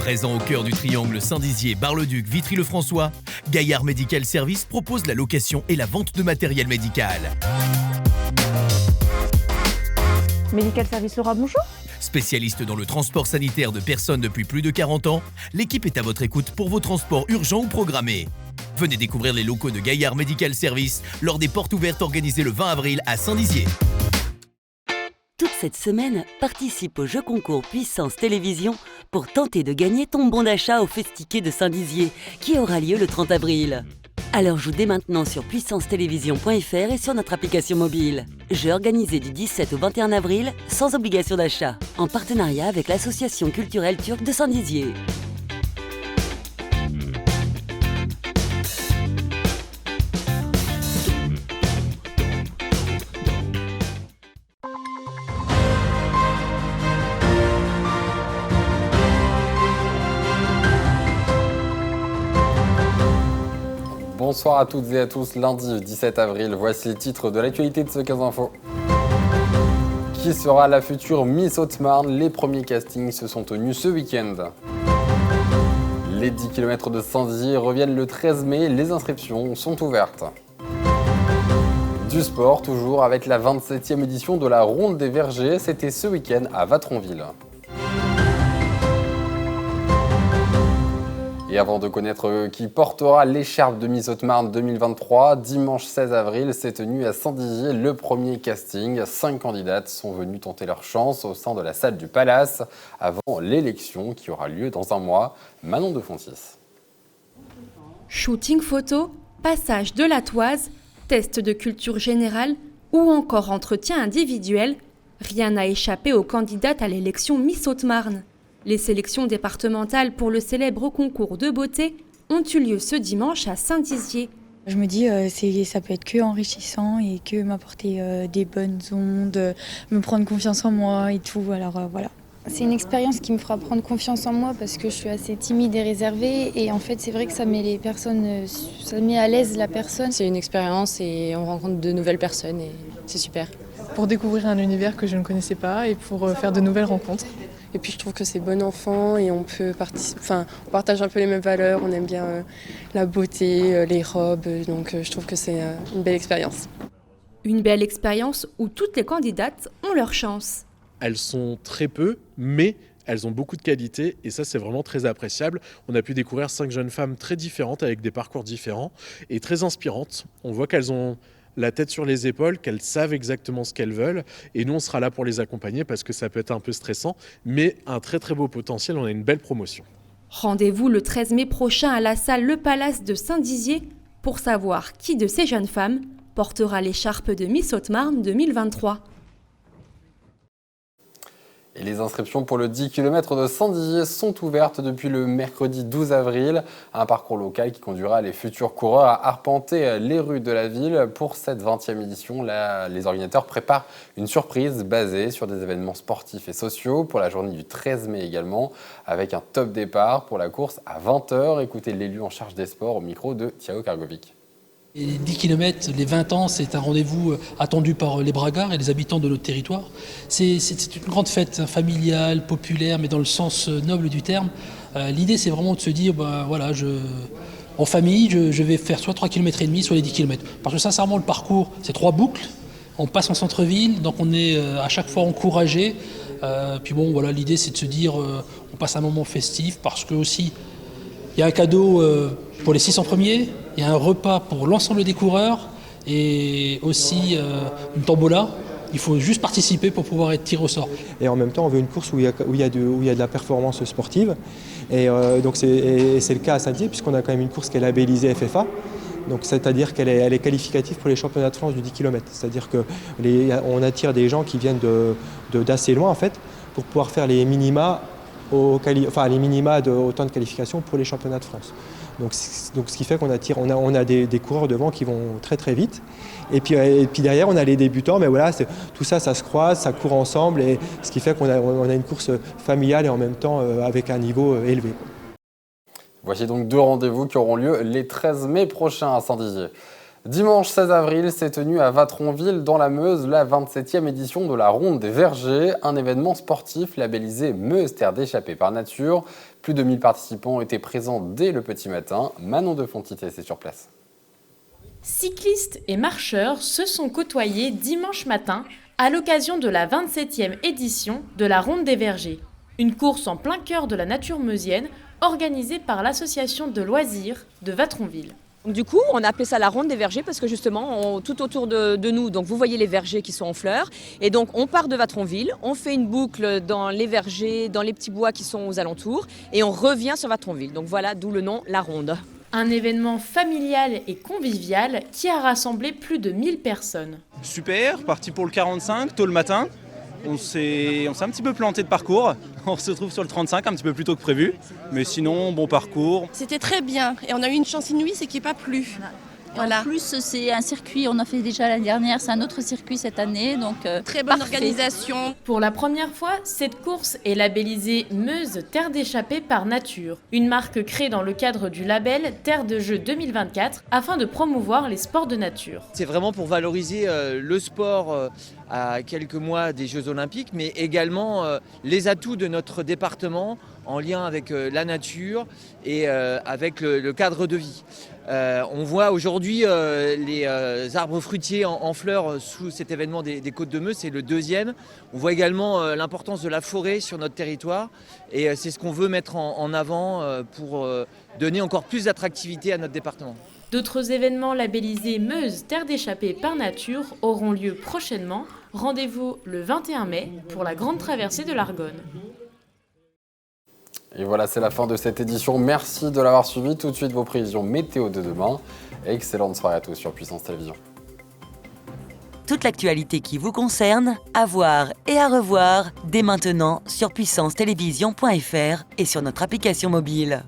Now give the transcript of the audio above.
Présent au cœur du triangle Saint-Dizier, Bar-le-Duc, Vitry-le-François, Gaillard Medical Service propose la location et la vente de matériel médical. Medical Service Laura, bonjour. Spécialiste dans le transport sanitaire de personnes depuis plus de 40 ans, l'équipe est à votre écoute pour vos transports urgents ou programmés. Venez découvrir les locaux de Gaillard Medical Service lors des portes ouvertes organisées le 20 avril à Saint-Dizier. Toute cette semaine, participe au jeu concours Puissance Télévision pour tenter de gagner ton bon d'achat au Festiquet de Saint-Dizier, qui aura lieu le 30 avril. Alors joue dès maintenant sur puissancetélévision.fr et sur notre application mobile. Jeu organisé du 17 au 21 avril, sans obligation d'achat, en partenariat avec l'association culturelle turque de Saint-Dizier. Bonsoir à toutes et à tous, lundi 17 avril, voici le titre de l'actualité de ce 15 Info. Qui sera la future Miss Haute-Marne? Les premiers castings se sont tenus ce week-end. Les 10 km de Saint-Dizier reviennent le 13 mai, les inscriptions sont ouvertes. Du sport, toujours avec la 27e édition de la Ronde des Vergers, c'était ce week-end à Vatronville. Et avant de connaître qui portera l'écharpe de Miss Haute-Marne 2023, dimanche 16 avril s'est tenu à Saint-Dizier le premier casting. 5 candidates sont venues tenter leur chance au sein de la salle du Palace avant l'élection qui aura lieu dans un mois. Manon de Fontis. Shooting photo, passage de la toise, test de culture générale ou encore entretien individuel, rien n'a échappé aux candidates à l'élection Miss Haute-Marne. Les sélections départementales pour le célèbre concours de beauté ont eu lieu ce dimanche à Saint-Dizier. Je me dis ça peut être que enrichissant et que m'apporter des bonnes ondes, me prendre confiance en moi et tout. Alors voilà. C'est une expérience qui me fera prendre confiance en moi parce que je suis assez timide et réservée et en fait c'est vrai que ça met les personnes, ça met à l'aise la personne. C'est une expérience et on rencontre de nouvelles personnes et c'est super. Pour découvrir un univers que je ne connaissais pas et pour faire de nouvelles rencontres. Et puis je trouve que c'est bon enfant et on peut on partage un peu les mêmes valeurs, on aime bien la beauté, les robes, donc je trouve que c'est une belle expérience. Une belle expérience où toutes les candidates ont leur chance. Elles sont très peu, mais elles ont beaucoup de qualités et ça c'est vraiment très appréciable. On a pu découvrir 5 jeunes femmes très différentes avec des parcours différents et très inspirantes. On voit qu'elles ont la tête sur les épaules, qu'elles savent exactement ce qu'elles veulent. Et nous, on sera là pour les accompagner parce que ça peut être un peu stressant, mais un très très beau potentiel, on a une belle promotion. Rendez-vous le 13 mai prochain à la salle Le Palace de Saint-Dizier pour savoir qui de ces jeunes femmes portera l'écharpe de Miss Haute-Marne 2023. Et les inscriptions pour le 10 km de Saint-Dizier sont ouvertes depuis le mercredi 12 avril. Un parcours local qui conduira les futurs coureurs à arpenter les rues de la ville. Pour cette 20e édition, les organisateurs préparent une surprise basée sur des événements sportifs et sociaux pour la journée du 13 mai également, avec un top départ pour la course à 20h. Écoutez l'élu en charge des sports au micro de Thiago Kargovic. Les 10 km, les 20 ans, c'est un rendez-vous attendu par les Bragards et les habitants de notre territoire. C'est une grande fête familiale, populaire, mais dans le sens noble du terme. L'idée, c'est vraiment de se dire, en famille, je vais faire soit 3 km et demi, soit les 10 km. Parce que sincèrement, le parcours, c'est 3 boucles. On passe en centre-ville, donc on est à chaque fois encouragé. Puis bon, voilà, l'idée, c'est de se dire, on passe un moment festif parce que aussi, il y a un cadeau pour les 600 premiers, il y a un repas pour l'ensemble des coureurs et aussi une tombola. Il faut juste participer pour pouvoir être tiré au sort. Et en même temps, on veut une course où il y a de la performance sportive. Et donc c'est le cas à Saint-Dizier puisqu'on a quand même une course qui est labellisée FFA. Donc c'est-à-dire qu'elle est qualificative pour les championnats de France du 10 km. C'est-à-dire qu'on attire des gens qui viennent d'assez loin en fait pour pouvoir faire les minima au temps de qualification pour les championnats de France. Donc ce qui fait qu'on attire, on a des coureurs devant qui vont très très vite. Et puis derrière on a les débutants, mais voilà, tout ça se croise, ça court ensemble, et ce qui fait qu'on a une course familiale et en même temps avec un niveau élevé. Voici donc 2 rendez-vous qui auront lieu les 13 mai prochains à Saint-Dizier. Dimanche 16 avril s'est tenue à Vatronville, dans la Meuse, la 27e édition de la Ronde des Vergers, un événement sportif labellisé Meuse Terre d'échappée par nature. Plus de 1000 participants étaient présents dès le petit matin. Manon de Fontité, c'est sur place. Cyclistes et marcheurs se sont côtoyés dimanche matin à l'occasion de la 27e édition de la Ronde des Vergers. Une course en plein cœur de la nature meusienne organisée par l'association de loisirs de Vatronville. Du coup, on a appelé ça la Ronde des Vergers parce que justement, tout autour de nous, donc vous voyez les vergers qui sont en fleurs. Et donc, on part de Vatronville, on fait une boucle dans les vergers, dans les petits bois qui sont aux alentours, et on revient sur Vatronville. Donc voilà, d'où le nom, la Ronde. Un événement familial et convivial qui a rassemblé plus de 1000 personnes. Super, parti pour le 45, tôt le matin. On s'est un petit peu planté de parcours. On se retrouve sur le 35 un petit peu plus tôt que prévu. Mais sinon, bon parcours. C'était très bien. Et on a eu une chance inouïe, c'est qu'il n'y ait pas plu. Voilà. En plus, c'est un circuit, on a fait déjà l'année dernière, c'est un autre circuit cette année. Donc, très bonne organisation. Pour la première fois, cette course est labellisée Meuse Terre d'échappée par nature. Une marque créée dans le cadre du label Terre de Jeux 2024 afin de promouvoir les sports de nature. C'est vraiment pour valoriser le sport à quelques mois des Jeux Olympiques, mais également les atouts de notre département en lien avec la nature et avec le cadre de vie. On voit aujourd'hui les arbres fruitiers en fleurs sous cet événement des Côtes de Meuse, c'est le deuxième. On voit également l'importance de la forêt sur notre territoire et c'est ce qu'on veut mettre en avant pour donner encore plus d'attractivité à notre département. D'autres événements labellisés Meuse Terre d'échappée par nature auront lieu prochainement. Rendez-vous le 21 mai pour la grande traversée de l'Argonne. Et voilà, c'est la fin de cette édition. Merci de l'avoir suivi. Tout de suite, vos prévisions météo de demain. Excellente soirée à tous sur Puissance Télévisions. Toute l'actualité qui vous concerne, à voir et à revoir dès maintenant sur puissancetélévision.fr et sur notre application mobile.